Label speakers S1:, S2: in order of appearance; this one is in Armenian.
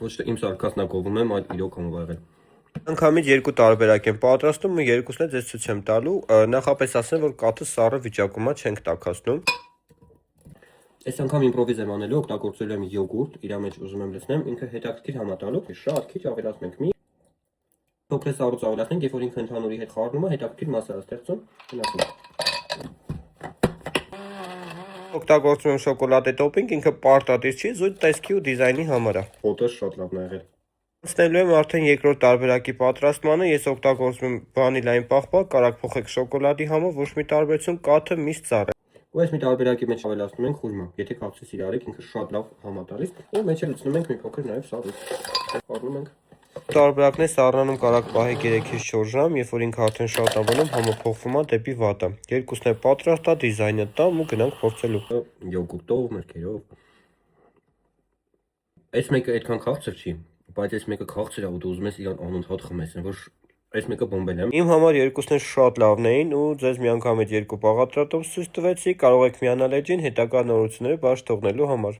S1: Ոչ թե իմ սարկասնակովում եմ, այլ իրոք համավարել։
S2: Անգամից երկու տարբերակ եմ պատրաստում ու երկուսն էլ ձեզ ցույց եմ տալու։ Նախապես ասեմ, որ կաթը սառը վիճակում է, չենք տաքացնում։
S1: Այս անգամ իմպրովիզ եմ անելու, օգտագործել եմ յոգուրտ, իր մեջ ուզում եմ լցնեմ, ինքը հետաքրքիր համատալու, շատ քիչ ավելացնենք մի փոքր սառույց ավելացնենք, երբ որ ինքը ընդհանուրի հետ խառնում է, հետաքրքիր մասա է ստեղծում, գնացում։
S2: Օգտագործում եմ շոկոլադե տոպինգ, ինքը պարտադիր չի, զույգ տեսքի ու դիզայնի համար է։
S1: Ֆոտոս շատ լավն ա եղել։
S2: Անցնելու եմ արդեն երկրորդ տարբերակի պատրաստմանը, ես օգտագործում եմ վանիլային պաղպակ, կարող փոխեք շոկոլադի համը, ոչ մի տարբերություն, կաթը միշտ ծառ է։
S1: Ու այս մի տարբերակի մեջ ավելացնում ենք խուրմա, եթե քաղցրից իրարեք, ինքը շատ լավ համատալիս, ու մեջ լցնում ենք մի փոքր նաև սառույց։ Խառնում ենք։
S2: Տարբերակն է սառնանում կարող պահեք 3-ից 4 ժամ, երբ որ ինքը արդեն շատ ավելում, համը փոխվում է դեպի վատը։ Երկուսն է պատրաստ է, դիզայնը տամ ու գնանք փորձելու։
S1: Յոգուրտով, մրգերով։ Այս մեկը այդքան քաղցր չի, բայց այս մեկը քաղցր է ու դու ուզում ես իրան անընդհատ խմես, որ այս մեկը բոմբել եմ։
S2: Իմ համար երկուսն էլ շատ լավն էին ու ձեզ միանգամից երկու բաղադրատոմս ցույց տվեցի, կարող եք միանալ էջին հետագա նորությունները բաց թողնելու համար։